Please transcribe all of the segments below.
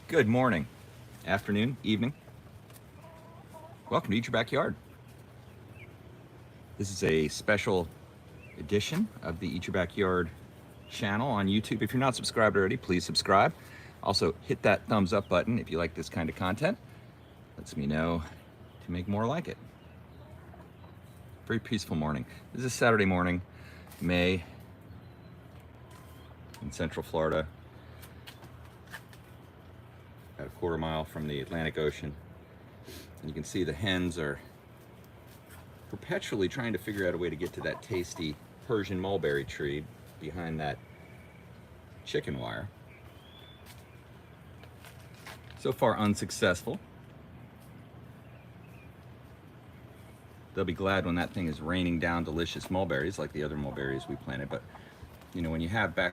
Good morning, afternoon, evening. Welcome to Eat Your Backyard. This is a special edition of the Eat Your Backyard channel on YouTube. If you're not subscribed already, please subscribe. Also, hit that thumbs up button if you like this kind of content. Lets me know to make more like it. Very peaceful morning. This is Saturday morning, May, in Central Florida. About a quarter mile from the Atlantic Ocean. And you can see the hens are perpetually trying to figure out a way to get to that tasty Persian mulberry tree behind that chicken wire. So far unsuccessful. They'll be glad when that thing is raining down delicious mulberries like the other mulberries we planted. But you know, when you have back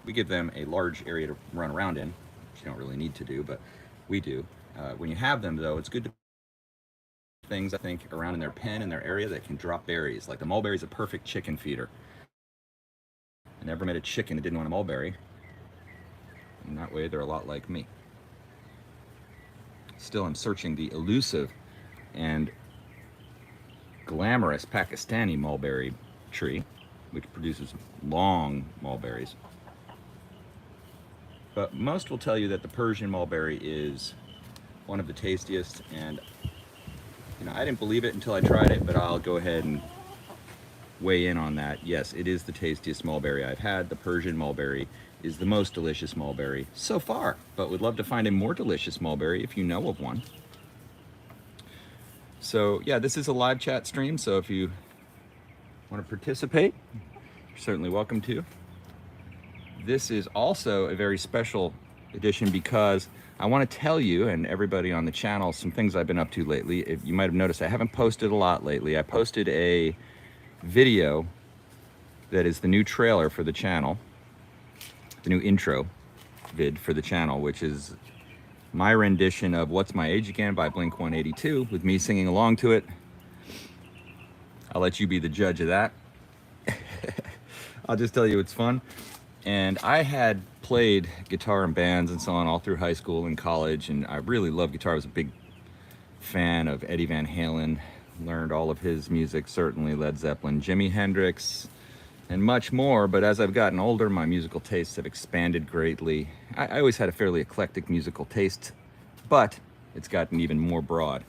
we give them a large area to run around in, which you don't really need to do, but we do. When you have them, though, it's good to put things, I think, around in their pen, in their area, that can drop berries. Like the mulberry is a perfect chicken feeder. I never met a chicken that didn't want a mulberry. In that way, they're a lot like me. Still, I'm searching the elusive and glamorous Pakistani mulberry tree, which produces long mulberries. But most will tell you that the Persian mulberry is one of the tastiest, and you know, I didn't believe it until I tried it, but I'll go ahead and weigh in on that. Yes, it is the tastiest mulberry I've had. The Persian mulberry is the most delicious mulberry so far, but would love to find a more delicious mulberry if you know of one. So yeah, this is a live chat stream, so if you want to participate, you're certainly welcome to. This is also a very special edition because I want to tell you and everybody on the channel some things I've been up to lately. If you might have noticed, I haven't posted a lot lately. I posted a video that is the new trailer for the channel, the new intro vid for the channel, which is my rendition of What's My Age Again by Blink-182 with me singing along to it. I'll let you be the judge of that. I'll just tell you it's fun. And I had played guitar in bands and so on all through high school and college, and I really loved guitar. I was a big fan of Eddie Van Halen, learned all of his music, certainly Led Zeppelin, Jimi Hendrix, and much more. But as I've gotten older, my musical tastes have expanded greatly. I always had a fairly eclectic musical taste, but it's gotten even more broad.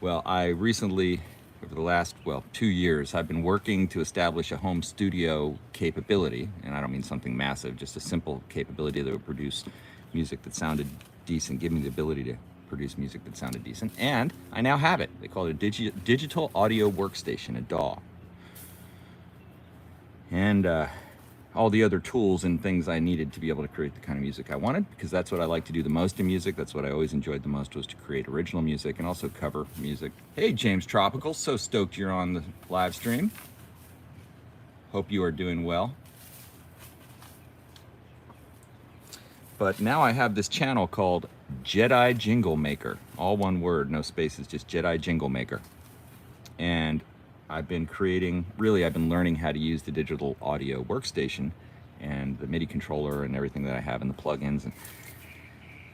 Well, I recently, over the last, 2 years, I've been working to establish a home studio capability, and I don't mean something massive, just a simple capability that would produce music that sounded decent, give me the ability to produce music that sounded decent, and I now have it. They call it a digital audio workstation, a DAW. And all the other tools and things I needed to be able to create the kind of music I wanted, because that's what I like to do the most in music. That's what I always enjoyed the most, was to create original music and also cover music. Hey, James Tropical, so stoked you're on the live stream. Hope you are doing well. But now I have this channel called Jedi Jingle Maker. All one word, no spaces, just Jedi Jingle Maker. And I've been learning how to use the digital audio workstation and the MIDI controller and everything that I have in the plugins and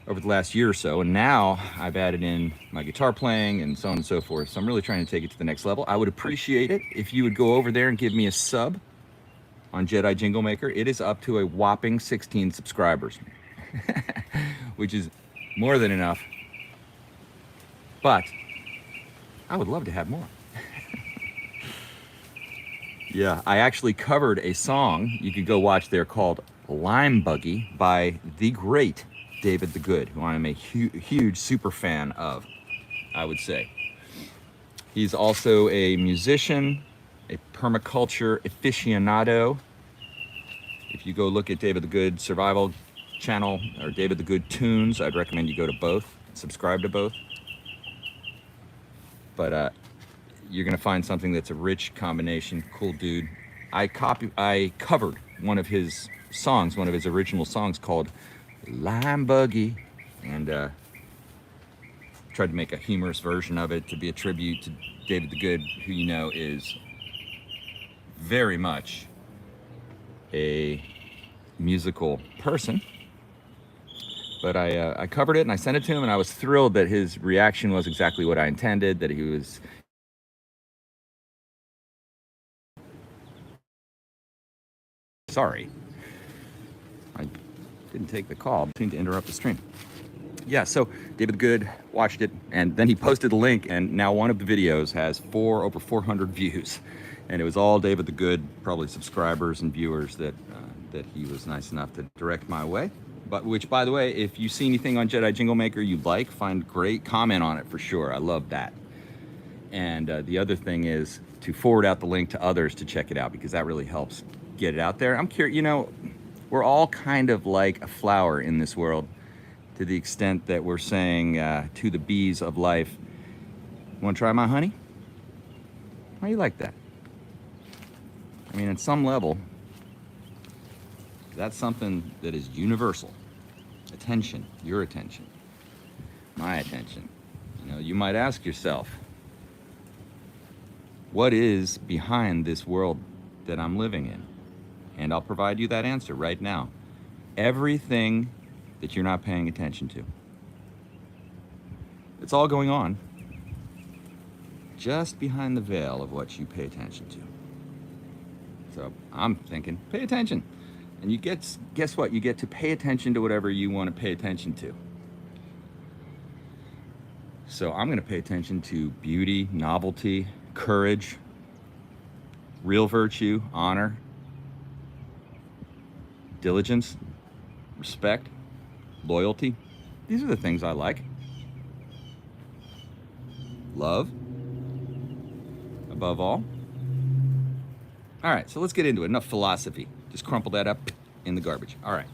over the last year or so. And now I've added in my guitar playing and so on and so forth. So I'm really trying to take it to the next level. I would appreciate it if you would go over there and give me a sub on Jedi Jingle Maker. It is up to a whopping 16 subscribers, which is more than enough. But I would love to have more. Yeah, I actually covered a song you could go watch there called Lime Buggy by the great David the Good, who I'm a huge super fan of, I would say. He's also a musician, a permaculture aficionado. If you go look at David the Good Survival channel or David the Good Tunes, I'd recommend you go to both, subscribe to both. But you're gonna find something that's a rich combination. Cool dude. I covered one of his songs, one of his original songs called Lime Buggy, and tried to make a humorous version of it to be a tribute to David the Good, who you know is very much a musical person. But I covered it and I sent it to him, and I was thrilled that his reaction was exactly what I intended, that he was sorry. I didn't take the call. I seemed to interrupt the stream. Yeah, so David Good watched it, and then he posted the link, and now one of the videos has over 400 views. And it was all David the Good, probably subscribers and viewers that he was nice enough to direct my way. But which, by the way, if you see anything on Jedi Jingle Maker you like, find great, comment on it for sure. I love that. And the other thing is to forward out the link to others to check it out, because that really helps get it out there. I'm curious, you know, we're all kind of like a flower in this world, to the extent that we're saying to the bees of life, want to try my honey? How do you like that? I mean, at some level, that's something that is universal. Attention, your attention, my attention. You know, you might ask yourself, what is behind this world that I'm living in? And I'll provide you that answer right now. Everything that you're not paying attention to. It's all going on just behind the veil of what you pay attention to. So I'm thinking, pay attention. And you guess what? You get to pay attention to whatever you want to pay attention to. So I'm going to pay attention to beauty, novelty, courage, real virtue, honor, diligence, respect, loyalty. These are the things I like. Love, above all. All right, so let's get into it. Enough philosophy. Just crumple that up in the garbage. All right.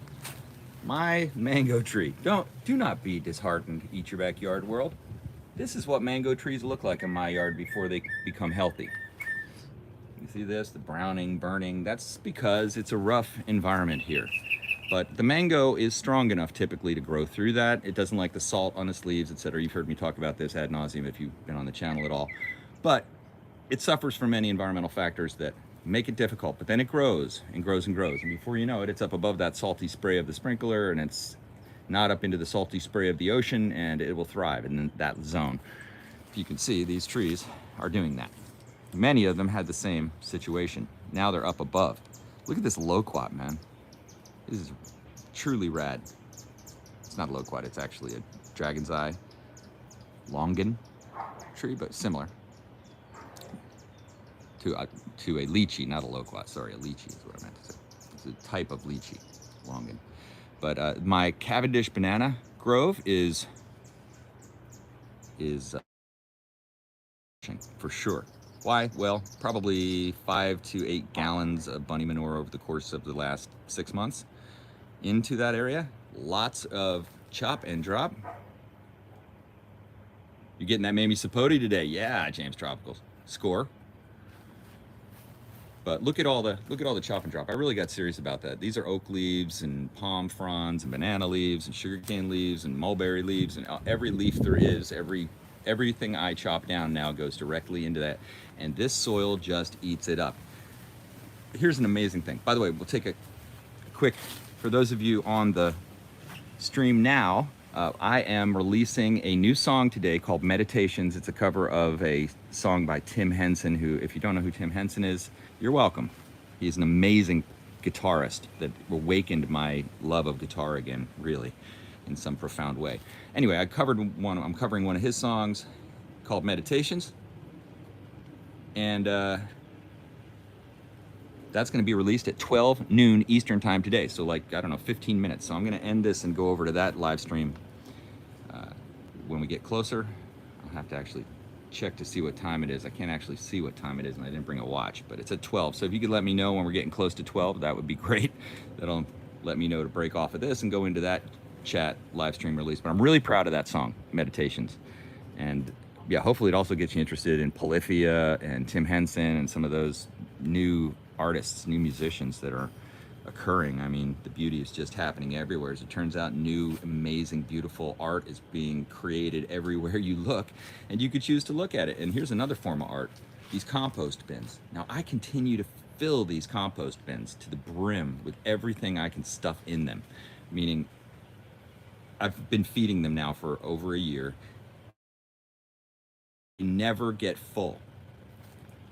My mango tree. Do not be disheartened, Eat Your Backyard world. This is what mango trees look like in my yard before they become healthy. You see this, the browning, burning. That's because it's a rough environment here. But the mango is strong enough typically to grow through that. It doesn't like the salt on its leaves, etc. You've heard me talk about this ad nauseum if you've been on the channel at all. But it suffers from many environmental factors that make it difficult, but then it grows and grows and grows. And before you know it, it's up above that salty spray of the sprinkler, and it's not up into the salty spray of the ocean, and it will thrive in that zone. You can see these trees are doing that. Many of them had the same situation. Now they're up above. Look at this loquat, man. This is truly rad. It's not a loquat, it's actually a dragon's eye longan tree, but similar to a lychee, not a loquat. Sorry, a lychee is what I meant to say. It's a type of lychee, longan. But my Cavendish banana grove is for sure. Why? Well, probably 5 to 8 gallons of bunny manure over the course of the last 6 months into that area. Lots of chop and drop. You getting that Mamie Sapote today? Yeah, James Tropicals. Score. But look at all the chop and drop. I really got serious about that. These are oak leaves and palm fronds and banana leaves and sugarcane leaves and mulberry leaves, and every leaf there is, everything I chop down now goes directly into that, and this soil just eats it up. Here's an amazing thing. By the way, we'll take a quick, for those of you on the stream now, I am releasing a new song today called Meditations. It's a cover of a song by Tim Henson, who, if you don't know who Tim Henson is, you're welcome. He's an amazing guitarist that awakened my love of guitar again, really, in some profound way. Anyway, I'm covering one of his songs called Meditations, and that's going to be released at 12 noon Eastern time today. So like, I don't know, 15 minutes. So I'm going to end this and go over to that live stream when we get closer. I'll have to actually check to see what time it is. I can't actually see what time it is, and I didn't bring a watch, but it's at 12. So if you could let me know when we're getting close to 12, that would be great. That'll let me know to break off of this and go into that chat live stream release. But I'm really proud of that song, Meditations. And yeah, hopefully it also gets you interested in Polyphia and Tim Henson and some of those new artists, new musicians that are occurring. I mean, the beauty is just happening everywhere. As it turns out, new, amazing, beautiful art is being created everywhere you look, and you could choose to look at it. And here's another form of art, these compost bins. Now, I continue to fill these compost bins to the brim with everything I can stuff in them, meaning I've been feeding them now for over a year. They never get full.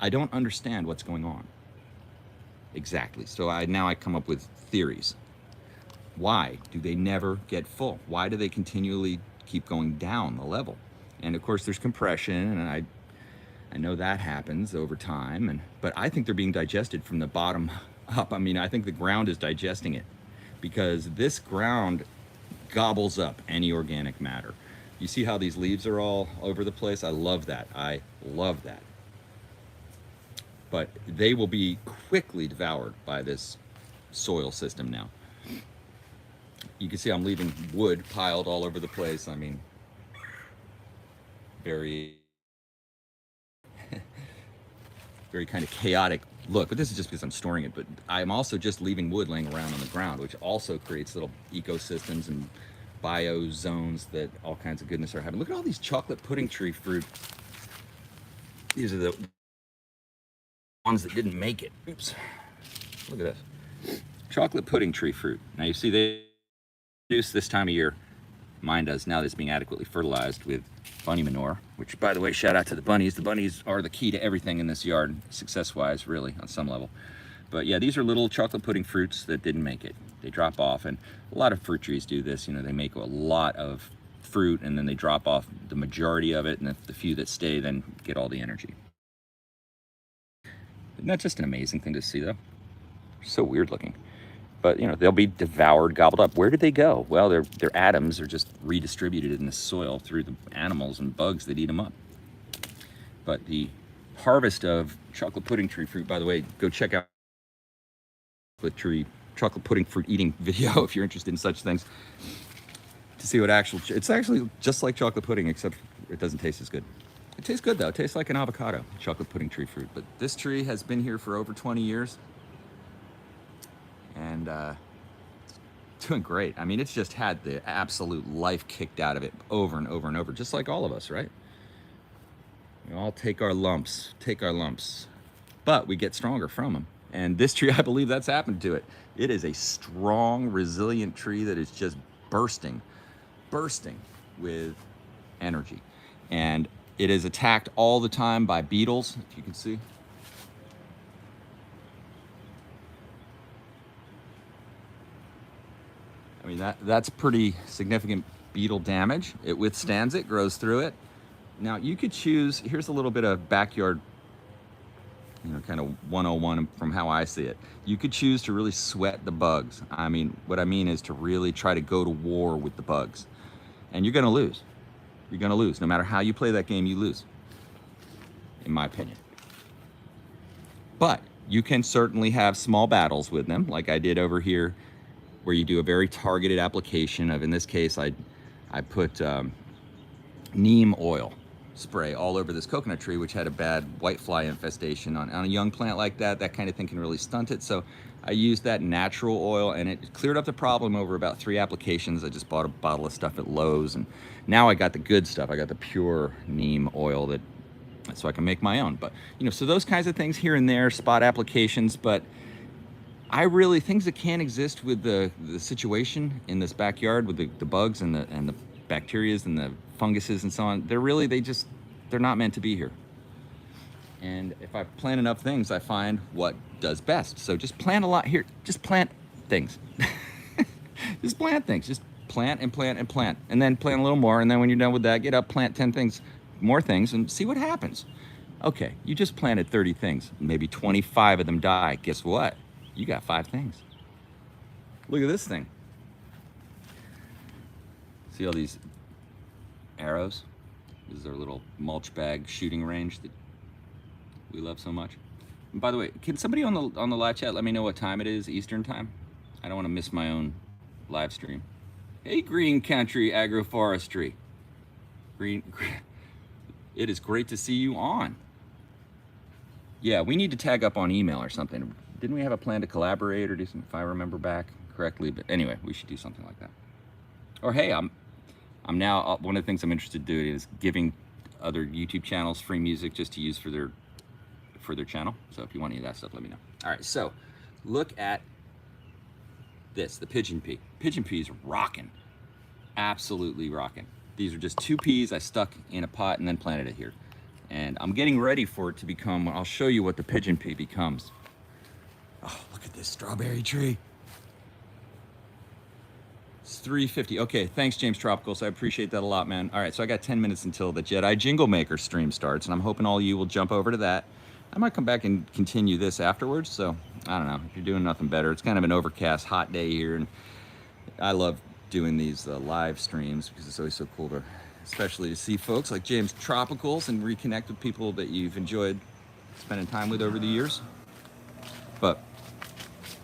I don't understand what's going on exactly. So now I come up with theories. Why do they never get full? Why do they continually keep going down the level? And of course there's compression, and I know that happens over time, but I think they're being digested from the bottom up. I mean, I think the ground is digesting it, because this ground gobbles up any organic matter. You see how these leaves are all over the place? I love that. I love that. But they will be quickly devoured by this soil system now. You can see I'm leaving wood piled all over the place. I mean, very very kind of chaotic look, but this is just because I'm storing it. But I'm also just leaving wood laying around on the ground, which also creates little ecosystems and biozones that all kinds of goodness are happening. Look at all these chocolate pudding tree fruit. These are the ones that didn't make it. Oops. Look at this. Chocolate pudding tree fruit. Now you see they produce this time of year. Mine does now that it's being adequately fertilized with bunny manure, which, by the way, shout out to the bunnies. The bunnies are the key to everything in this yard, success-wise, really, on some level. But yeah, these are little chocolate pudding fruits that didn't make it. They drop off, and a lot of fruit trees do this. You know, they make a lot of fruit, and then they drop off the majority of it, and the few that stay then get all the energy. Isn't that just an amazing thing to see, though? So weird looking. But, you know, they'll be devoured, gobbled up. Where did they go? Well, their atoms are just redistributed in the soil through the animals and bugs that eat them up. But the harvest of chocolate pudding tree fruit, by the way, go check out chocolate pudding fruit eating video if you're interested in such things, to see what it's actually just like chocolate pudding, except it doesn't taste as good. It tastes good, though. It tastes like an avocado, chocolate pudding tree fruit. But this tree has been here for over 20 years. And doing great. I mean, it's just had the absolute life kicked out of it over and over and over, just like all of us, right? We all take our lumps, but we get stronger from them. And this tree, I believe that's happened to it. It is a strong, resilient tree that is just bursting with energy. And it is attacked all the time by beetles, if you can see. I mean, that's pretty significant beetle damage. It withstands it, grows through it. Now you could choose, here's a little bit of backyard, you know, kind of 101 from how I see it. You could choose to really sweat the bugs. I mean, what I mean is to really try to go to war with the bugs. And you're gonna lose. You're gonna lose. No matter how you play that game, you lose, in my opinion. But you can certainly have small battles with them, like I did over here, where you do a very targeted application of, in this case, I put neem oil spray all over this coconut tree, which had a bad whitefly infestation on a young plant like that. That kind of thing can really stunt it. So I used that natural oil, and it cleared up the problem over about 3 applications. I just bought a bottle of stuff at Lowe's, and now I got the good stuff. I got the pure neem oil so I can make my own. But, you know, so those kinds of things here and there, spot applications, but things that can't exist with the situation in this backyard with the bugs and the bacterias and the funguses and so on, they're not meant to be here. And if I plant enough things, I find what does best. So just plant a lot here. Just plant things. Just plant things. Just plant and plant and plant. And then plant a little more. And then when you're done with that, get up, plant 10 things, more things, and see what happens. Okay, you just planted 30 things. Maybe 25 of them die. Guess what? You got 5 things. Look at this thing. See all these arrows? This is our little mulch bag shooting range that we love so much. And by the way, can somebody on the live chat let me know what time it is, Eastern time? I don't want to miss my own live stream. Hey, Green Country Agroforestry. Green. It is great to see you on. Yeah, we need to tag up on email or something. Didn't we have a plan to collaborate or do something, if I remember back correctly? But anyway, we should do something like that. Or hey, I'm now, one of the things I'm interested in doing is giving other YouTube channels free music just to use for their channel. So if you want any of that stuff, let me know. All right, so look at this, the pigeon pea. Pigeon pea is rocking. absolutely rocking. These are just 2 peas I stuck in a pot and then planted it here. And I'm getting ready for it to become, I'll show you what the pigeon pea becomes. Oh, look at this strawberry tree. It's $3.50. Okay, thanks, James Tropicals. I appreciate that a lot, man. All right, so I got 10 minutes until the Jedi Jingle Maker stream starts, and I'm hoping all of you will jump over to that. I might come back and continue this afterwards, so I don't know. If you're doing nothing better, it's kind of an overcast, hot day here, and I love doing these live streams because it's always so cool to, especially to see folks like James Tropicals and reconnect with people that you've enjoyed spending time with over the years. But,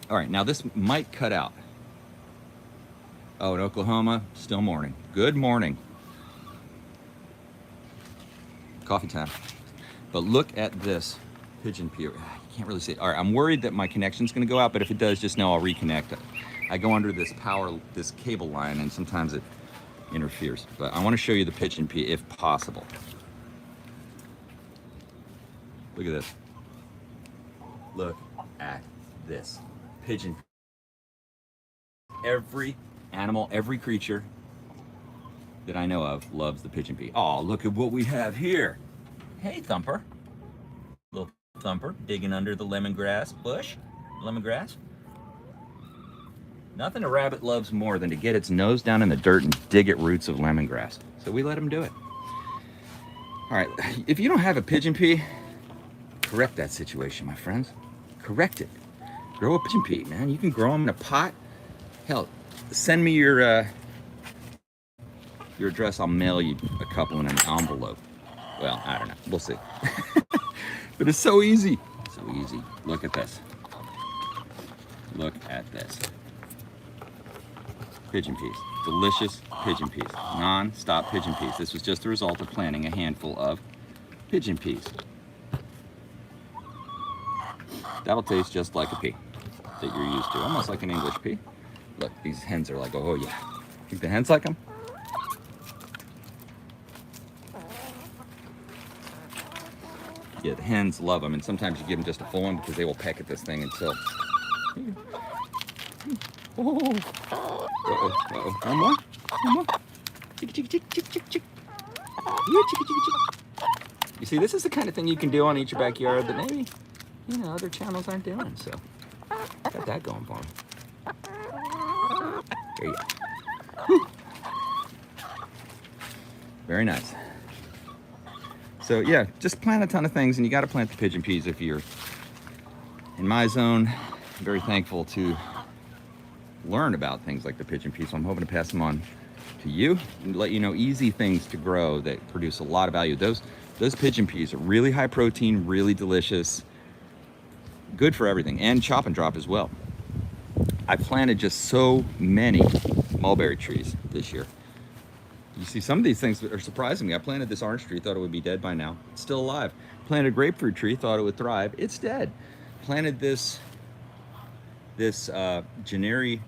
all right, now this might cut out. Oh, in Oklahoma, still morning. Good morning. Coffee time. But look at this pigeon pea. You can't really see it. All right, I'm worried that my connection's gonna go out, but if it does, just know I'll reconnect. I go under this cable line, and sometimes it interferes. But I wanna show you the pigeon pea if possible. Look at this. Look at this pigeon. Every animal, every creature that I know of loves the pigeon pea. Oh, look at what we have here. Hey, Thumper. Little Thumper digging under the lemongrass bush. Lemongrass. Nothing a rabbit loves more than to get its nose down in the dirt and dig at roots of lemongrass. So we let him do it. All right, if you don't have a pigeon pea, correct that situation, my friends. Correct it. Grow a pigeon pea, man. You can grow them in a pot. Hell, send me your address. I'll mail you a couple in an envelope. Well, I don't know. We'll see. But it's so easy. So easy. Look at this. Look at this. Pigeon peas. Delicious pigeon peas. Non-stop pigeon peas. This was just the result of planting a handful of pigeon peas. That'll taste just like a pea that you're used to. Almost like an English pea. Look, these hens are like, oh yeah. Think the hens like them? Yeah, the hens love them, and sometimes you give them just a full one because they will peck at this thing until. Oh, uh-oh. One more? One more? Chick, chick, chick, chick, chick, chick. You chick, chick, chick. You see, this is the kind of thing you can do on Eat Your Backyard that maybe, other channels aren't doing, so got that going for them. There you go. Whew. Very nice. So yeah, just plant a ton of things, and you got to plant the pigeon peas if you're in my zone. I'm very thankful to learn about things like the pigeon pea, so I'm hoping to pass them on to you and let you know easy things to grow that produce a lot of value. Those pigeon peas are really high protein, really delicious, good for everything, and chop and drop as well. I planted just so many mulberry trees this year. You see, some of these things are surprising me. I planted this orange tree, thought it would be dead by now. It's still alive. Planted a grapefruit tree, thought it would thrive. It's dead. Planted this Generi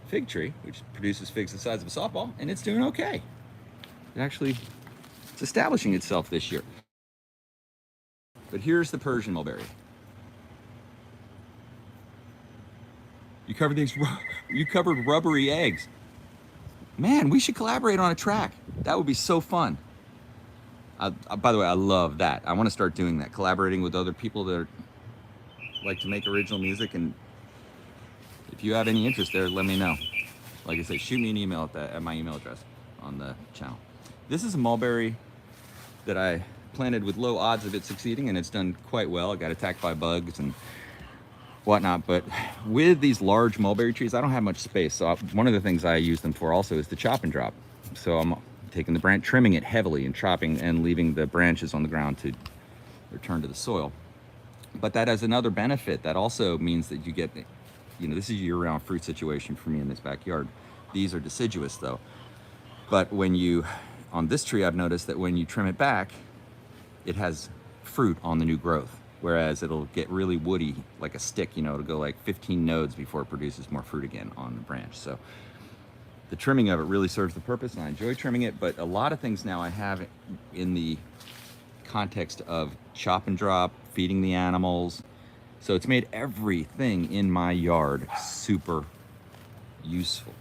fig tree, which produces figs the size of a softball, and it's doing okay. It's establishing itself this year. But here's the Persian mulberry. You covered rubbery eggs. Man, we should collaborate on a track. That would be so fun. By the way, I love that. I want to start doing that, collaborating with other people that like to make original music. And if you have any interest there, let me know. Like I said, shoot me an email at my email address on the channel. This is a mulberry that I planted with low odds of it succeeding, and it's done quite well. I got attacked by bugs and whatnot, but with these large mulberry trees, I don't have much space. So one of the things I use them for also is to chop and drop. So I'm taking the branch, trimming it heavily and chopping and leaving the branches on the ground to return to the soil. But that has another benefit. That also means that you get, this is a year-round fruit situation for me in this backyard. These are deciduous though. But on this tree, I've noticed that when you trim it back, it has fruit on the new growth. Whereas it'll get really woody, like a stick, it'll go like 15 nodes before it produces more fruit again on the branch. So the trimming of it really serves the purpose, and I enjoy trimming it. But a lot of things now I have in the context of chop and drop, feeding the animals. So it's made everything in my yard super useful.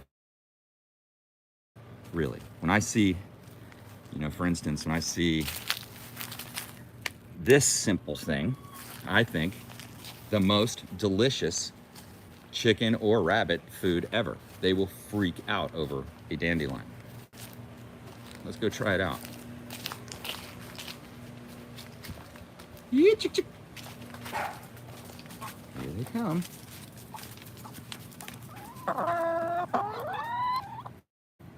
really. When I see, for instance, when I see this simple thing, I think the most delicious chicken or rabbit food ever. They will freak out over a dandelion. Let's go try it out. Here they come.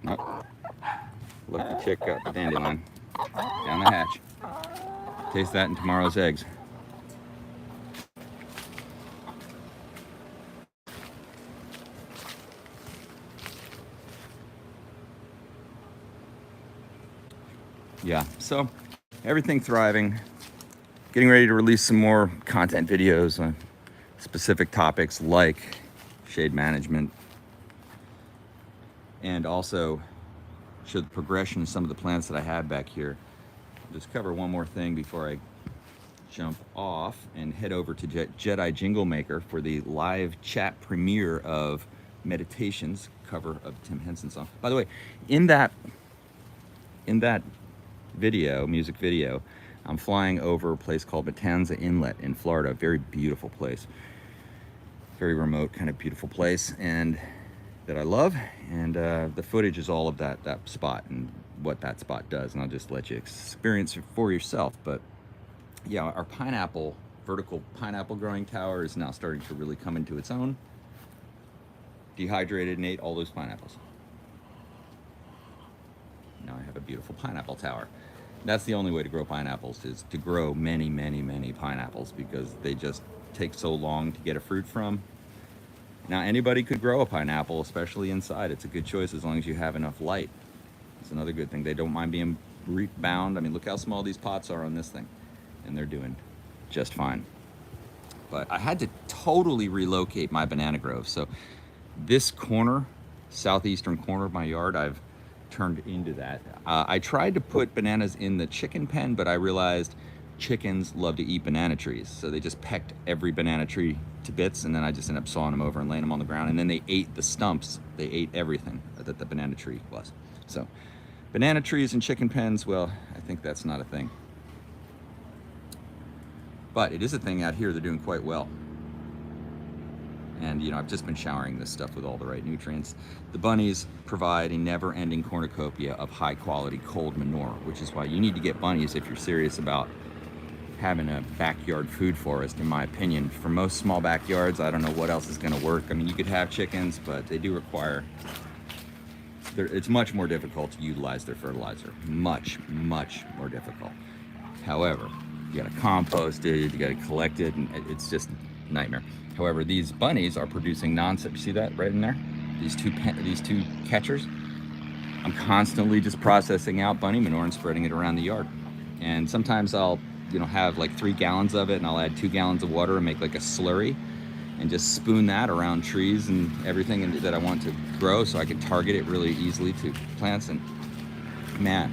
Oh, look, the chick got the dandelion down the hatch. Taste that in tomorrow's eggs. Yeah, so everything thriving. Getting ready to release some more content videos on specific topics like shade management, and also show the progression of some of the plants that I have back here. I'll just cover one more thing before I jump off and head over to Jedi Jingle Maker for the live chat premiere of Meditations, cover of Tim Henson song. By the way, in that video, music video, I'm flying over a place called Matanza Inlet in Florida. A very beautiful place, very remote, kind of beautiful place, and that I love. And the footage is all of that spot and what that spot does, and I'll just let you experience it for yourself. But yeah, our vertical pineapple growing tower is now starting to really come into its own. Dehydrated and ate all those pineapples. Now I have a beautiful pineapple tower. That's the only way to grow pineapples, is to grow many, many, many pineapples, because they just take so long to get a fruit from. Now, anybody could grow a pineapple, especially inside. It's a good choice as long as you have enough light. It's another good thing. They don't mind being bound. I mean, look how small these pots are on this thing, and they're doing just fine. But I had to totally relocate my banana grove. So this corner, southeastern corner of my yard, I've turned into that. I tried to put bananas in the chicken pen, but I realized chickens love to eat banana trees. So they just pecked every banana tree to bits, and then I just ended up sawing them over and laying them on the ground. And then they ate the stumps. They ate everything that the banana tree was. So banana trees and chicken pens, well, I think that's not a thing. But it is a thing out here. They're doing quite well. And I've just been showering this stuff with all the right nutrients. The bunnies provide a never-ending cornucopia of high-quality cold manure, which is why you need to get bunnies if you're serious about having a backyard food forest, in my opinion. For most small backyards, I don't know what else is going to work. I mean, you could have chickens, but they do require... It's much more difficult to utilize their fertilizer. Much, much more difficult. However, you got to compost it, you got to collect it, and it's just a nightmare. However, these bunnies are producing you see that right in there? These two catchers. I'm constantly just processing out bunny manure and spreading it around the yard. And sometimes I'll, have like 3 gallons of it, and I'll add 2 gallons of water and make like a slurry, and just spoon that around trees and everything that I want to grow, so I can target it really easily to plants. And man,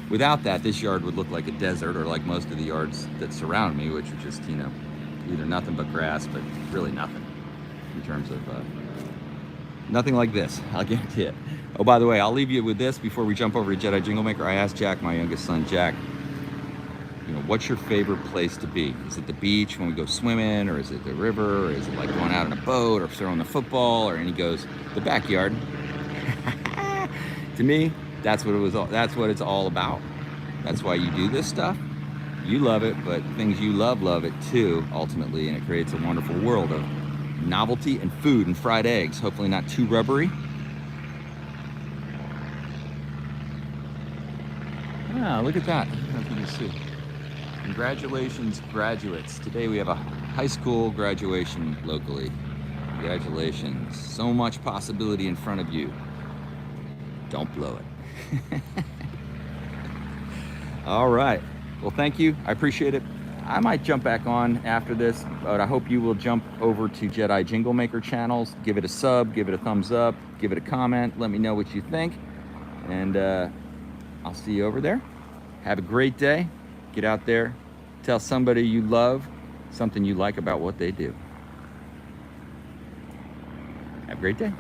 without that, this yard would look like a desert, or like most of the yards that surround me, which are just, either nothing but grass, but really nothing in terms of nothing like this, I'll guarantee it. Oh, by the way, I'll leave you with this before we jump over to Jedi Jingle Maker. I asked Jack, my youngest son, Jack, what's your favorite place to be? Is it the beach when we go swimming, or is it the river, or is it like going out on a boat or throwing the football? And he goes, the backyard. To me, that's what it's all about. That's why you do this stuff. You love it, but things you love it too, ultimately, and it creates a wonderful world of novelty and food and fried eggs, hopefully not too rubbery. Ah, look at that. I don't know if you can see. Congratulations, graduates. Today we have a high school graduation locally. Congratulations. So much possibility in front of you. Don't blow it. All right. Well, thank you. I appreciate it. I might jump back on after this, but I hope you will jump over to Jedi Jingle Maker channels. Give it a sub, give it a thumbs up, give it a comment. Let me know what you think. And I'll see you over there. Have a great day. Get out there. Tell somebody you love something you like about what they do. Have a great day.